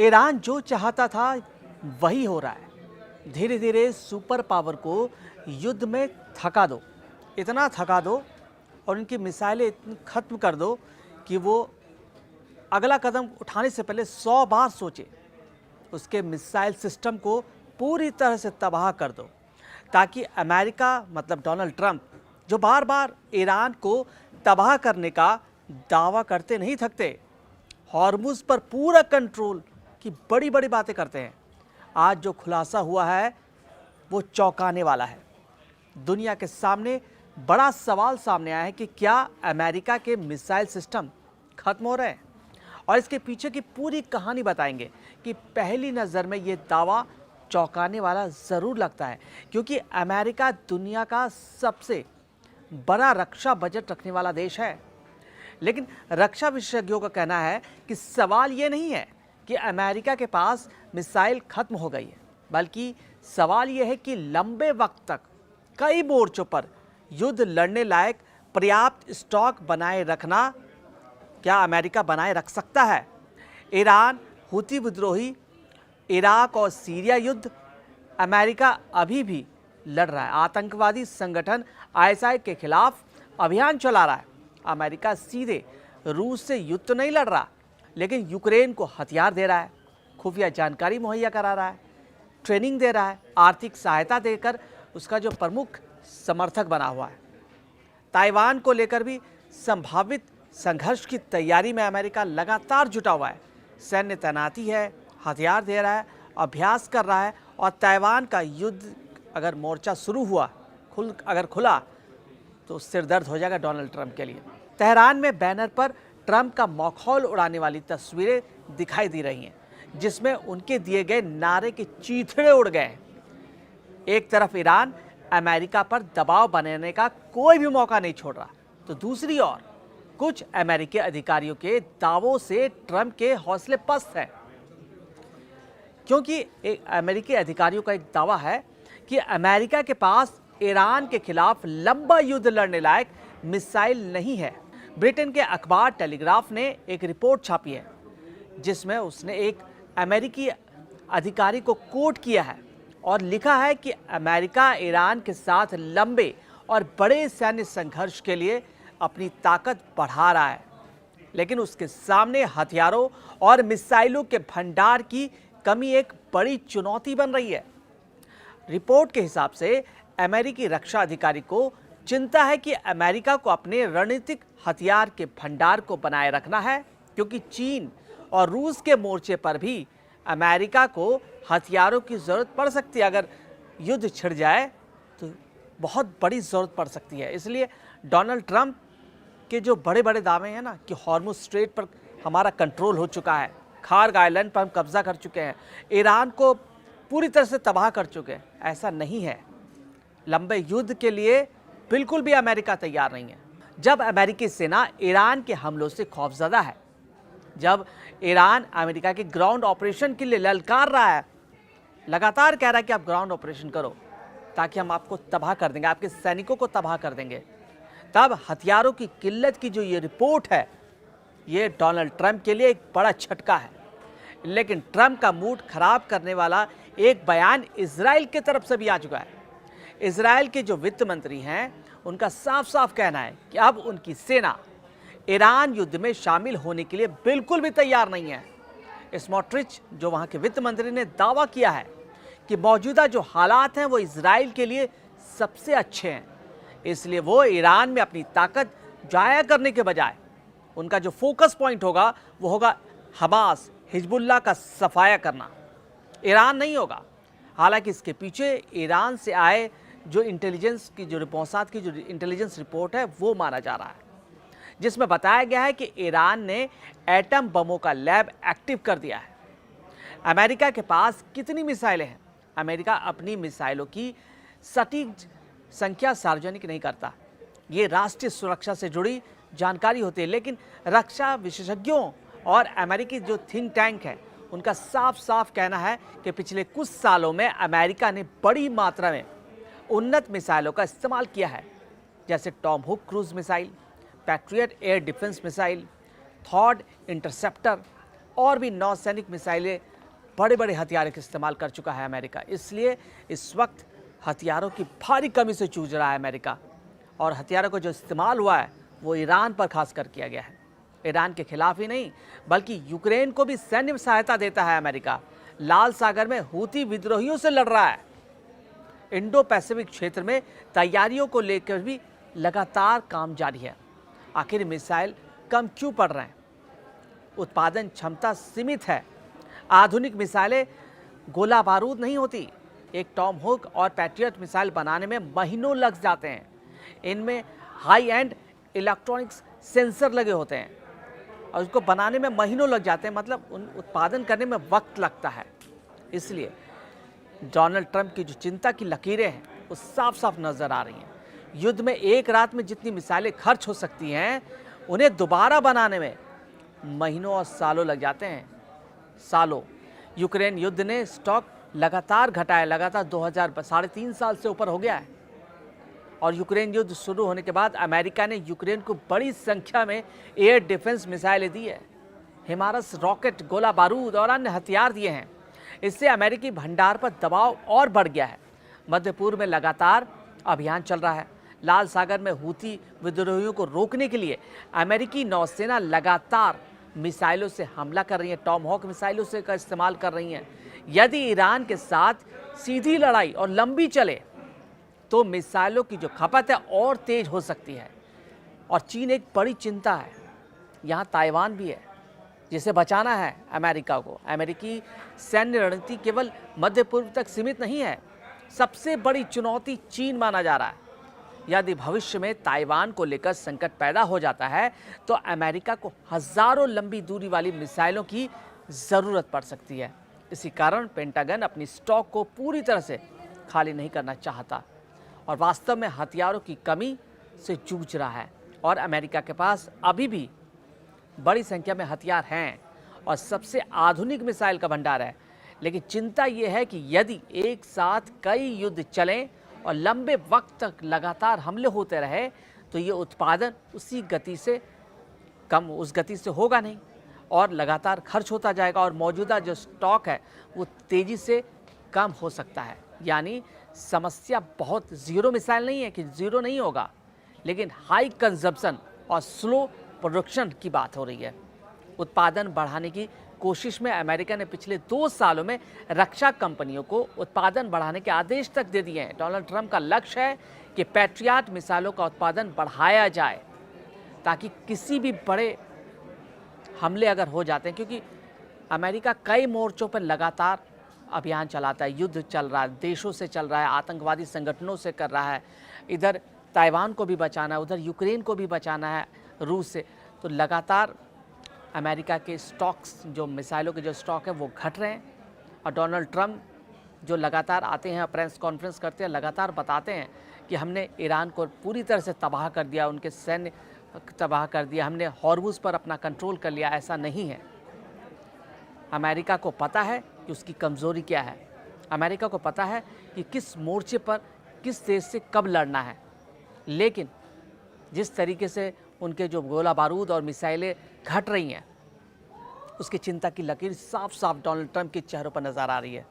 Iran जो चाहता था वही हो रहा है। धीरे धीरे सुपर पावर को युद्ध में थका दो, इतना थका दो और उनकी मिसाइलें इतनी ख़त्म कर दो कि वो अगला कदम उठाने से पहले 100 बार सोचे। उसके मिसाइल सिस्टम को पूरी तरह से तबाह कर दो, ताकि अमेरिका मतलब डोनाल्ड ट्रंप, जो बार बार ईरान को तबाह करने का दावा करते नहीं थकते, हॉर्मुज़ पर पूरा कंट्रोल की बड़ी बड़ी बातें करते हैं। आज जो खुलासा हुआ है वो चौंकाने वाला है। दुनिया के सामने बड़ा सवाल सामने आया है कि क्या अमेरिका के मिसाइल सिस्टम खत्म हो रहे हैं, और इसके पीछे की पूरी कहानी बताएंगे। कि पहली नज़र में ये दावा चौंकाने वाला ज़रूर लगता है, क्योंकि अमेरिका दुनिया का सबसे बड़ा रक्षा बजट रखने वाला देश है। लेकिन रक्षा विशेषज्ञों का कहना है कि सवाल ये नहीं है कि अमेरिका के पास मिसाइल खत्म हो गई है, बल्कि सवाल ये है कि लंबे वक्त तक कई मोर्चों पर युद्ध लड़ने लायक पर्याप्त स्टॉक बनाए रखना क्या अमेरिका बनाए रख सकता है। ईरान, हुती विद्रोही, इराक और सीरिया युद्ध, अमेरिका अभी भी लड़ रहा है। आतंकवादी संगठन आईएसआई के खिलाफ अभियान चला रहा है। अमेरिका सीधे रूस से युद्ध तो नहीं लड़ रहा, लेकिन यूक्रेन को हथियार दे रहा है, खुफिया जानकारी मुहैया करा रहा है, ट्रेनिंग दे रहा है, आर्थिक सहायता देकर उसका जो प्रमुख समर्थक बना हुआ है। ताइवान को लेकर भी संभावित संघर्ष की तैयारी में अमेरिका लगातार जुटा हुआ है। सैन्य तैनाती है, हथियार दे रहा है, अभ्यास कर रहा है, और ताइवान का युद्ध अगर मोर्चा शुरू हुआ, अगर खुला, तो सिरदर्द हो जाएगा डोनाल्ड ट्रंप के लिए। तेहरान में बैनर पर ट्रंप का मखौल उड़ाने वाली तस्वीरें दिखाई दे रही हैं, जिसमें उनके दिए गए नारे के चीथड़े उड़ गए। एक तरफ ईरान अमेरिका पर दबाव बनाने का कोई भी मौका नहीं छोड़ रहा, तो दूसरी ओर कुछ अमेरिकी अधिकारियों के दावों से ट्रंप के हौसले पस्त हैं। क्योंकि एक अमेरिकी अधिकारियों का एक दावा है कि अमेरिका के पास ईरान के खिलाफ लंबा युद्ध लड़ने लायक मिसाइल नहीं है। ब्रिटेन के अखबार टेलीग्राफ ने एक रिपोर्ट छापी है, जिसमें उसने एक अमेरिकी अधिकारी को कोट किया है और लिखा है कि अमेरिका ईरान के साथ लंबे और बड़े सैन्य संघर्ष के लिए अपनी ताकत बढ़ा रहा है, लेकिन उसके सामने हथियारों और मिसाइलों के भंडार की कमी एक बड़ी चुनौती बन रही है। रिपोर्ट के हिसाब से अमेरिकी रक्षा अधिकारी को चिंता है कि अमेरिका को अपने रणनीतिक हथियार के भंडार को बनाए रखना है, क्योंकि चीन और रूस के मोर्चे पर भी अमेरिका को हथियारों की ज़रूरत पड़ सकती है। अगर युद्ध छिड़ जाए तो बहुत बड़ी ज़रूरत पड़ सकती है। इसलिए डोनाल्ड ट्रंप के जो बड़े बड़े दावे हैं ना कि हॉर्मुज़ स्ट्रेट पर हमारा कंट्रोल हो चुका है, खार्ग आइलैंड पर हम कब्जा कर चुके हैं, ईरान को पूरी तरह से तबाह कर चुके हैं, ऐसा नहीं है। लंबे युद्ध के लिए बिल्कुल भी अमेरिका तैयार नहीं है। जब अमेरिकी सेना ईरान के हमलों से खौफजदा है, जब ईरान अमेरिका के ग्राउंड ऑपरेशन के लिए ललकार रहा है, लगातार कह रहा है कि आप ग्राउंड ऑपरेशन करो ताकि हम आपको तबाह कर देंगे, आपके सैनिकों को तबाह कर देंगे, तब हथियारों की किल्लत की जो ये रिपोर्ट है, ये डोनाल्ड ट्रंप के लिए एक बड़ा झटका है। लेकिन ट्रंप का मूड खराब करने वाला एक बयान इजराइल की तरफ से भी आ चुका है। इजराइल के जो वित्त मंत्री हैं, उनका साफ साफ कहना है कि अब उनकी सेना ईरान युद्ध में शामिल होने के लिए बिल्कुल भी तैयार नहीं है। स्मोट्रिच, जो वहाँ के वित्त मंत्री, ने दावा किया है कि मौजूदा जो हालात हैं वो इजराइल के लिए सबसे अच्छे हैं, इसलिए वो ईरान में अपनी ताकत जाया करने के बजाय उनका जो फोकस पॉइंट होगा वो होगा हमास, हिजबुल्लाह का सफाया करना, ईरान नहीं होगा। हालांकि इसके पीछे ईरान से आए जो इंटेलिजेंस की जो मोसाद की जो इंटेलिजेंस रिपोर्ट है वो माना जा रहा है, जिसमें बताया गया है कि ईरान ने एटम बमों का लैब एक्टिव कर दिया है। अमेरिका के पास कितनी मिसाइलें हैं? अमेरिका अपनी मिसाइलों की सटीक संख्या सार्वजनिक नहीं करता, ये राष्ट्रीय सुरक्षा से जुड़ी जानकारी होती है। लेकिन रक्षा विशेषज्ञों और अमेरिकी जो थिंक टैंक है, उनका साफ साफ कहना है कि पिछले कुछ सालों में अमेरिका ने बड़ी मात्रा में उन्नत मिसाइलों का इस्तेमाल किया है, जैसे Tomahawk cruise missile, Patriot air defence missile, THAAD interceptor और भी नौसैनिक मिसाइलें, बड़े बड़े हथियारों का इस्तेमाल कर चुका है अमेरिका। इसलिए इस वक्त हथियारों की भारी कमी से जूझ रहा है अमेरिका। और हथियारों का जो इस्तेमाल हुआ है वो ईरान पर खासकर किया गया है। ईरान के खिलाफ ही नहीं बल्कि यूक्रेन को भी सैन्य सहायता देता है अमेरिका। लाल सागर में हूती विद्रोहियों से लड़ रहा है। इंडो पैसिफिक क्षेत्र में तैयारियों को लेकर भी लगातार काम जारी है। आखिर मिसाइल कम क्यों पड़ रहे हैं? उत्पादन क्षमता सीमित है। आधुनिक मिसाइलें गोला बारूद नहीं होती। एक टॉमहोक और पैट्रियट मिसाइल बनाने में महीनों लग जाते हैं। इनमें हाई एंड इलेक्ट्रॉनिक्स सेंसर लगे होते हैं और उसको बनाने में महीनों लग जाते हैं, मतलब उन उत्पादन करने में वक्त लगता है। इसलिए डोनाल्ड ट्रंप की जो चिंता की लकीरें हैं वो साफ साफ नजर आ रही हैं। युद्ध में एक रात में जितनी मिसाइलें खर्च हो सकती हैं, उन्हें दोबारा बनाने में महीनों और सालों लग जाते हैं। सालों। यूक्रेन युद्ध ने स्टॉक लगातार घटाया, लगातार 3.5 साल से ऊपर हो गया है। और यूक्रेन युद्ध शुरू होने के बाद अमेरिका ने यूक्रेन को बड़ी संख्या में एयर डिफेंस मिसाइलें दी है, हिमारस रॉकेट, गोला बारूद और अन्य हथियार दिए हैं। इससे अमेरिकी भंडार पर दबाव और बढ़ गया है। मध्य पूर्व में लगातार अभियान चल रहा है। लाल सागर में हूती विद्रोहियों को रोकने के लिए अमेरिकी नौसेना लगातार मिसाइलों से हमला कर रही है, टॉमहॉक मिसाइलों से का इस्तेमाल कर रही हैं। यदि ईरान के साथ सीधी लड़ाई और लंबी चले तो मिसाइलों की जो खपत है और तेज हो सकती है। और चीन एक बड़ी चिंता है। यहाँ ताइवान भी है जिसे बचाना है अमेरिका को। अमेरिकी सैन्य रणनीति केवल मध्य पूर्व तक सीमित नहीं है। सबसे बड़ी चुनौती चीन माना जा रहा है। यदि भविष्य में ताइवान को लेकर संकट पैदा हो जाता है तो अमेरिका को हजारों लंबी दूरी वाली मिसाइलों की ज़रूरत पड़ सकती है। इसी कारण पेंटागन अपनी स्टॉक को पूरी तरह से खाली नहीं करना चाहता और वास्तव में हथियारों की कमी से जूझ रहा है। और अमेरिका के पास अभी भी बड़ी संख्या में हथियार हैं और सबसे आधुनिक मिसाइल का भंडार है। लेकिन चिंता यह है कि यदि एक साथ कई युद्ध चलें और लंबे वक्त तक लगातार हमले होते रहे तो ये उत्पादन उस गति से होगा नहीं और लगातार खर्च होता जाएगा और मौजूदा जो स्टॉक है वो तेज़ी से कम हो सकता है। यानी समस्या बहुत ज़ीरो मिसाइल नहीं है कि ज़ीरो नहीं होगा, लेकिन हाई कंजप्शन और स्लो प्रोडक्शन की बात हो रही है। उत्पादन बढ़ाने की कोशिश में अमेरिका ने पिछले 2 सालों में रक्षा कंपनियों को उत्पादन बढ़ाने के आदेश तक दे दिए हैं। डोनाल्ड ट्रंप का लक्ष्य है कि पैट्रियट मिसाइलों का उत्पादन बढ़ाया जाए ताकि किसी भी बड़े हमले अगर हो जाते हैं, क्योंकि अमेरिका कई मोर्चों पर लगातार अभियान चलाता है, युद्ध चल रहा है, देशों से चल रहा है, आतंकवादी संगठनों से कर रहा है, इधर ताइवान को भी बचाना है, उधर यूक्रेन को भी बचाना है रूस से। तो लगातार अमेरिका के स्टॉक्स, जो मिसाइलों के जो स्टॉक हैं वो घट रहे हैं। और डोनाल्ड ट्रंप जो लगातार आते हैं, प्रेस कॉन्फ्रेंस करते हैं, लगातार बताते हैं कि हमने ईरान को पूरी तरह से तबाह कर दिया, उनके सैन्य तबाह कर दिया, हमने हॉर्मुज पर अपना कंट्रोल कर लिया। ऐसा नहीं है। अमेरिका को पता है कि उसकी कमज़ोरी क्या है। अमेरिका को पता है कि किस मोर्चे पर किस देश से कब लड़ना है। लेकिन जिस तरीके से उनके जो गोला बारूद और मिसाइलें घट रही हैं, उसकी चिंता की लकीर साफ साफ डोनाल्ड ट्रंप के चेहरों पर नज़र आ रही है।